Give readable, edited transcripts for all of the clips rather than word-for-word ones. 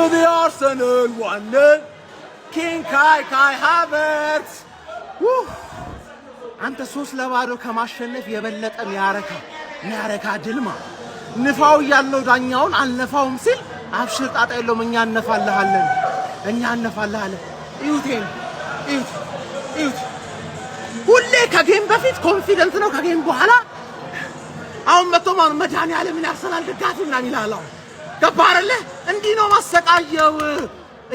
the Arsenal one-nil. King Kai Havertz. አንተ 3-0 ከማሸነፍ የበለጠ ሚያረካ ድልማ ንፋው ያለው ዳኛውን አልነፋውም ሲል አብሽር ጣጣ የለውም እኛ እናፋለሃለን እዩት ሁሌ ከጌም በፊት ኮንፊደንት ነው ከጌም በኋላ አሁን መጥቶ መዳን ያለ ምን ያርሰናል ደጋፊና ይላል ገባረለ እንዲህ ነው ማሰቃየው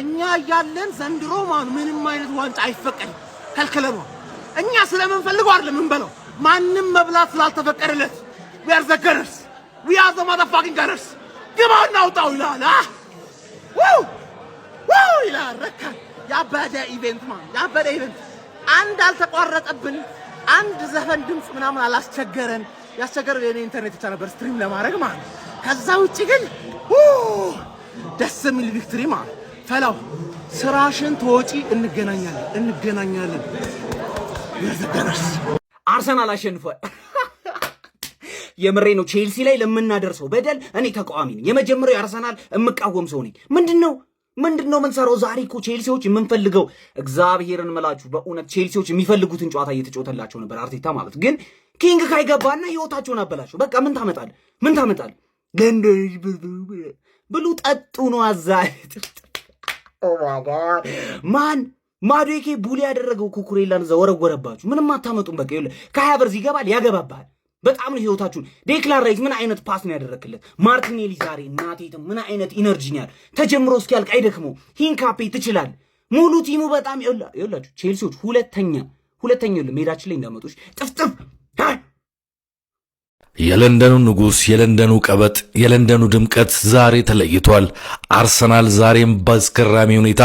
እኛ ያለን ዘንድሮ ምንም አይነት ዋንጫ አይፈቀድ ከልከለና እኛ ስለምንፈልገው አይደለም እንበለው ማንንም መብላት ስላልተፈቀደለት we are the gunners we are the motherfucking gunners ግባው ናውጣው ይላል ይላል ረካ ያበደ ኢቨንት ኢቨንት አንድ አልተቋረጠብን አንድ ዘፈን ድምጽ ምናምን አላስቸገረን ያስቸገረው የኔ ኢንተርኔት ብቻ ነበር ስትሪም ለማድረግ ማለት ከዛ ውጪ ግን ደስ የሚል ቪክትሪ ማለት ፈላው ስራሽን ተወጪ እንገናኛለን አርሰናል አሸንፏል የምሬ ነው ቼልሲ ላይ ለምናደርሰው በደል እኔ ተቃዋሚ ነኝ የመጀመሪያው አርሰናል እምቃወም ሰው ነኝ ምንድነው መንሰራው ዛሬ እኮ ቼልሲዎች የምንፈልገው እግዚአብሔርን መላችሁ በእውነት ቼልሲዎች የሚፈልጉትን ጨዋታ እየተጫወተላቸው ነበር አርቴታ ማለት ግን ኪንግ ካይገባና ህይወታቸውን አበላቸው በቃ ምን ታመጣል ለንደን ብሉ ጠጡ ነው አዛይት ኦ ማይ ጋድ ማን ማዱኬ ቡሊ ያደረገው ኩኩሬላን ዘወረወረባችሁ ምንም አታመጡም በቃ ይኸውልህ ከሃቨርዝ ይገባል ያገባባል በጣም ነው ህይወታችሁን ዴክላን ራይስ ምን አይነት ፓስ ነው ያደረክለት ማርቲኔሊ ዛሬ እናቴት ምን አይነት ኢነርጂ ነው ያለው ተጀምሮ እስኪያልቅ አይደክመው ሂንካፔ ትችላል ሙሉ ቲሙ በጣም ይኸውላችሁ ቼልሲዎች ሁለተኛ ሜዳችን ላይ እንዳመጡሽ ጥፍጥፍ የለንደኑ ንጉስ የለንደኑ ቀበጥ የለንደኑ ድምቀት ዛሬ ተለይቷል አርሰናል ዛሬም በአስገራሚ ሁኔታ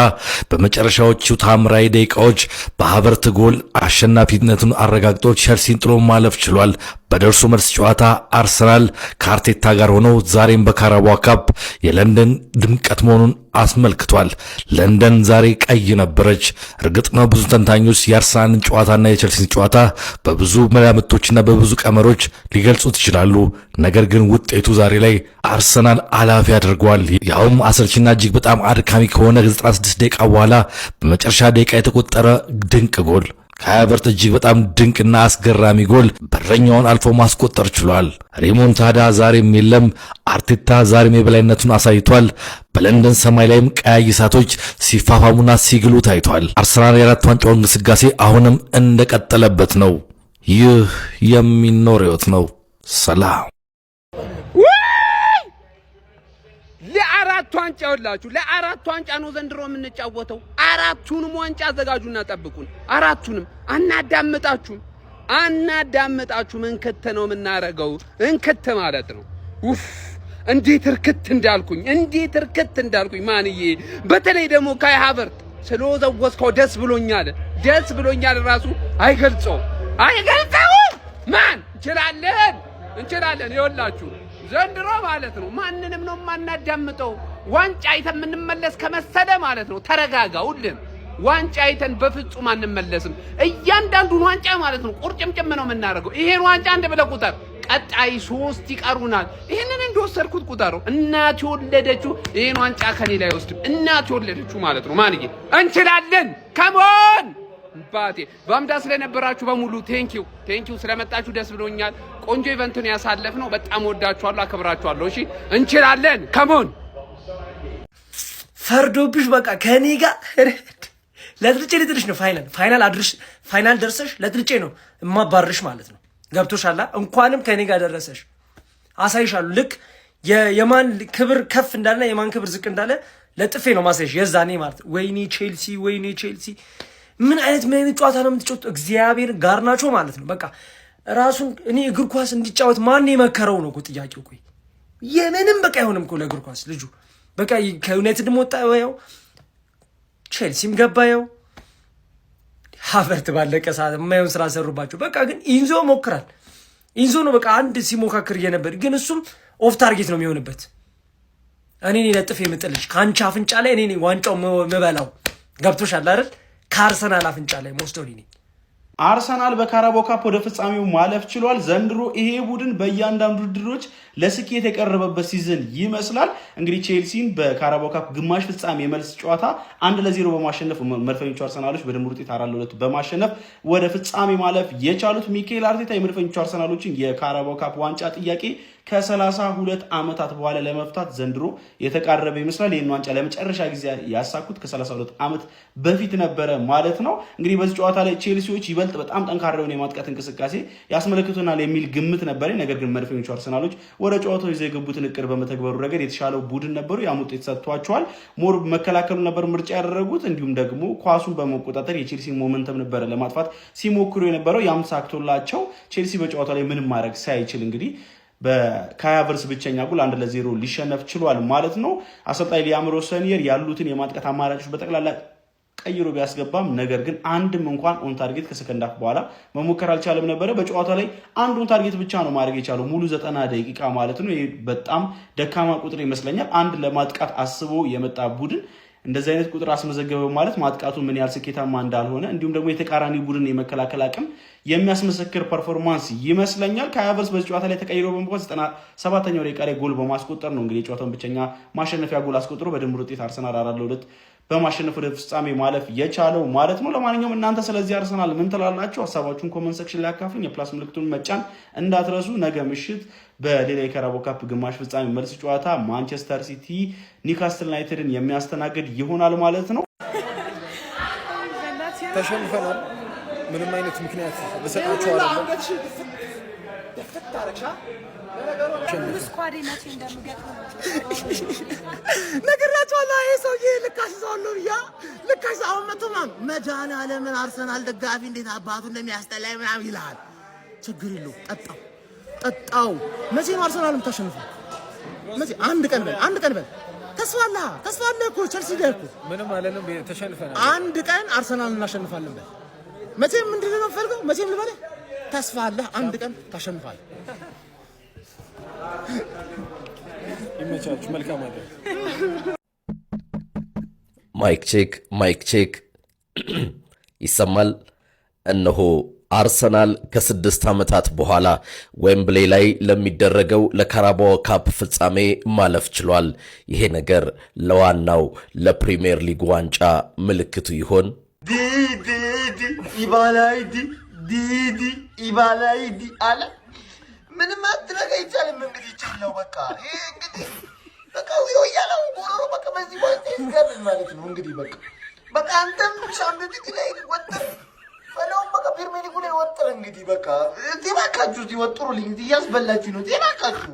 በመጨረሻዎቹ ታምራዊ ደቂቃዎች በሃቨርት ጎል አሸናፊነቱን አረጋግጦ ቸልሲን ጥሎ ማለፍ ችሏል በደርሶ መልስ ጨዋታ አርሰናል ከአርቴታ ጋር ሆኖ ዛሬም በካራባኦ ካፕ የለንደን ድምቀት መሆኑን አስመልክቷል ለንደን ዛሬ ቀይ ነበረች እርግጥ ነው ብዙ ተንታኞች የአርሰናልን ጨዋታና የቸልሲን ጨዋታ በብዙ መላምቶችና በብዙ ቀመሮች ሊገልጹት ይችላሉ ነገር ግን ውጤቱ ዛሬ ላይ አርሰናል አላፊ አድርጓል ያውም አሰልቺና እጅግ በጣም አድካሚ ከሆነ 96 ደቂቃ በኋላ በመጨረሻ ደቂቃ የተቆጠረ ድንቅ ጎል ከሃቨርት እጅግ በጣም ድንቅና አስገራሚ ጎል በረኛውን አልፎ ማስቆጠር ችሏል ሪሞንታዳ ዛሬም የለም አርቴታ ዛሬም የበላይነቱን አሳይቷል በለንደን ሰማይ ላይም ቀያይ እሳቶች ሲፋፋሙና ሲግሉ ታይቷል አርሰናል የአራት ዋንጫው እንቅስቃሴ አሁንም እንደቀጠለበት ነው ይህ የሚኖር ህይወት ነው ሰላም ለአራት ዋንጫ ወላችሁ ለአራት ዋንጫ ነው ዘንድሮ የምንጫወተው አራቱንም ዋንጫ አዘጋጁና ጠብቁን አራቱንም አናዳምጣችሁም እንከተ ነው የምናረገው እንከተ ማለት ነው እንዴት እርክት እንዳልኩኝ ማንዬ በተለይ ደግሞ ካይ ሃቨርት ስለወዘወዝከው ደስ ብሎኛል ራሱ አይገልጸው ማን እንችላለን ይወላችሁ ዘንድሮ ማለት ነው ማንንም ነው ማናዳምጠው ዋንጫ አይተን የምንመለስ ከመሰለ ማለት ነው ተረጋጋውልን ዋንጫ አይተን በፍጹም አንመለስም እያንዳንዱን ዋንጫ ማለት ነው ቁርጭምጭም ነው የምናደርገው ይሄን ዋንጫ አንድ ብለ ቁጠር ቀጣይ 3 ይቀሩናል ይሄንን እንደወሰድኩት ቁጠሩ እናት የወለደችው ይሄን ዋንጫ ከኔ ላይ ወስድ እናት የወለደችው ማለት ነው ማንዬ እንችላለን ካሞን ባቴ ባምዳ ስለነበራችሁ በሙሉ ቴንኪው ስለመጣችሁ ደስ ብሎኛል ቆንጆ ኢቨንት ነው ያሳለፍነው በጣም ወዳችኋለሁ አከብራችኋለሁ እሺ እንችላለን ካሞን ፈርዶብሽ በቃ ከኔ ጋር ለድርጬ ልትልሽ ነው ፋይናል ደርሰሽ ለድርጬ ነው እማባርሽ ማለት ነው ገብቶሻላ እንኳንም ከኔ ጋር ደረሰሽ አሳይሻለሁ ልክ የማን ክብር ከፍ እንዳለ የማን ክብር ዝቅ እንዳለ ለጥፌ ነው ማሳይሽ የዛኔ ማለት ወይኔ ቼልሲ ምን አይነት ጨዋታ ነው የምትጫወቱት እግዚአብሔር ጋርናቾ ማለት ነው በቃ ራሱን እኔ እግር ኳስ እንዲጫወት ማን የመከረው ነው እኮ ጥያቄው እኮ የምንም በቃ አይሆንም እኮ ለእግር ኳስ ልጁ በቃ ከዩናይትድ ወጣ ያው ቼልሲም ገባ ያው ሃቨርት ባለቀ ሰዓት የማይሆን ስራ ሰሩባቸው በቃ ግን ኢንዞ ሞክራል ኢንዞ ነው በቃ አንድ ሲሞካክር የነበር ግን እሱም ኦፍ ታርጌት ነው የሚሆንበት እኔ ለጥፍ የምጥልሽ ካንቺ አፍንጫ ላይ እኔ ዋንጫው መበላው ገብቶሻል አይደል ከአርሰናል አፍንጫ ላይ ሞስቶኒ ነኝ አርሰናል በካራባኦ ካፕ ወደ ፍጻሜው ማለፍ ችሏል። ዘንድሮ ይሄ ቡድን በእያንዳንዱ ውድድሮች ለስኬት የቀረበበት ሲዝን ይመስላል። እንግዲህ ቼልሲን በካራባኦ ካፕ ግማሽ ፍጻሜ የመልስ ጨዋታ 1-0 በማሸነፍ መድፈኞቹ አርሰናሎች በድምር ውጤት 4-2 በማሸነፍ ወደ ፍጻሜ ማለፍ የቻሉት ሚኬል አርቴታ የመድፈኞቹ አርሰናሎችን የካራባኦ ካፕ ዋንጫ ጥያቄ ከ32 ዓመታት በኋላ ለመፍታት ዘንድሮ የተቃረበ ይመስላል። ይህን ዋንጫ ለመጨረሻ ጊዜ ያሳኩት ከ32 ዓመት በፊት ነበረ ማለት ነው። እንግዲህ በዚህ ጨዋታ ላይ ቼልሲዎች ይበልጥ በጣም ጠንካራ የሆነ የማጥቃት እንቅስቃሴ ያስመለክቱናል የሚል ግምት ነበረ። ነገር ግን መድፈኞቹ አርሰናሎች ወደ ጨዋታው ይዘው የገቡትን እቅድ በመተግበሩ ረገድ የተሻለው ቡድን ነበሩ። ያም ውጤት ሰጥቷቸዋል። ሞር መከላከሉ ነበር ምርጫ ያደረጉት። እንዲሁም ደግሞ ኳሱን በመቆጣጠር የቼልሲ ሞመንተም ነበረ ለማጥፋት ሲሞክሩ የነበረው። ያም ሳክቶላቸው ቼልሲ በጨዋታው ላይ ምንም ማድረግ ሳይችል እንግዲህ በካይ ሃቨርትዝ ብቸኛ ጎል 1-0 ሊሸነፍ ችሏል ማለት ነው። አሰልጣኝ ሊያም ሮሰኒየር ያሉትን የማጥቃት አማራጮች በጠቅላላ ቀይሮ ቢያስገባም ነገር ግን አንድም እንኳን ኦን ታርጌት ከሰከንድ ሃፍ በኋላ መሞከር አልቻለም ነበረ። በጨዋታው ላይ አንድ ኦን ታርጌት ብቻ ነው ማድረግ የቻለው ሙሉ 90 ደቂቃ ማለት ነው። ይሄ በጣም ደካማ ቁጥር ይመስለኛል። አንድ ለማጥቃት አስቦ የመጣ ቡድን እንደዚህ አይነት ቁጥር አስመዘገበ ማለት ማጥቃቱ ምን ያህል ስኬታማ እንዳልሆነ እንዲሁም ደግሞ የተቃራኒ ቡድን የመከላከል አቅም የሚያስመሰክር ፐርፎርማንስ ይመስለኛል። ካይ ሃቨርትዝ በዚህ ጨዋታ ላይ ተቀይሮ በመግባት 97ኛው ደቂቃ ላይ ጎል በማስቆጠር ነው እንግዲህ የጨዋታውን ብቸኛ ማሸነፊያ ጎል አስቆጥሮ በድምር ውጤት አርሰናል 4-2 በማሸነፍ ወደ ፍጻሜ ማለፍ የቻለው ማለት ነው። ለማንኛውም እናንተ ስለዚህ አርሰናል ምን ትላላችሁ? ሀሳባችሁን ኮመንት ሴክሽን ላይ አካፍሉኝ። የፕላስ ምልክቱን መጫን እንዳትረሱ። ነገ ምሽት በሌላ የካራባኦ ካፕ ግማሽ ፍጻሜ መልስ ጨዋታ ማንቸስተር ሲቲ ኒውካስትል ዩናይትድን የሚያስተናግድ ይሆናል ማለት ነው። ተሸንፈናል። ምንም አይነት ምክንያት ልሰጣችሁ አይደለም። ነገራችኋለሁ። ይሄ ሰውዬ ልካሽ ዘዋለሁ ብያ ልካሽ አሁን መቶማም መድኃኒዓለምን አርሰናል ደጋፊ እንዴት አባቱ እንደሚያስጠላኝ ምናምን ይልሃል። ችግር የለውም ጠጣው። መቼ ነው አርሰናል የምታሸንፈው? መቼ? አንድ ቀን በል ተስፋ አለ እኮ ቸልሲ ጋር እኮ ምንም አለንም። ተሸንፈናል። አንድ ቀን አርሰናል እናሸንፋለን በል። መቼም ምንድን ነው የምፈልገው? መቼም ልበለ ተስፋ አለ። አንድ ቀን ታሸንፋለህ። ይመቻችሁ። መልካም አይደል? ማይክ ቼክ ይሰማል። እነሆ አርሰናል ከ6 ዓመታት በኋላ ዌምብሌ ላይ ለሚደረገው ለካራባኦ ካፕ ፍጻሜ ማለፍ ችሏል። ይሄ ነገር ለዋናው ለፕሪሚየር ሊግ ዋንጫ ምልክቱ ይሆን? ኢባላይዲ አለ። ምንም አትረጋ ይቻልም። እንግዲህ ቻለው በቃ ይሄ እንግዲህ በቃ ያለው ጎሮሮ በቃ በዚህ ወጥ ይገርም ማለት ነው። እንግዲህ በቃ አንተም ሻምፒዮንስ ሊግ ላይ ወጥተህ ፈላው በቃ ፕሪሚየር ሊግ ላይ ወጥተህ እንግዲህ በቃ እዚህ ባካችሁ ሲወጥሩልኝ እያስበላችሁ ነው። እዚህ ባካችሁ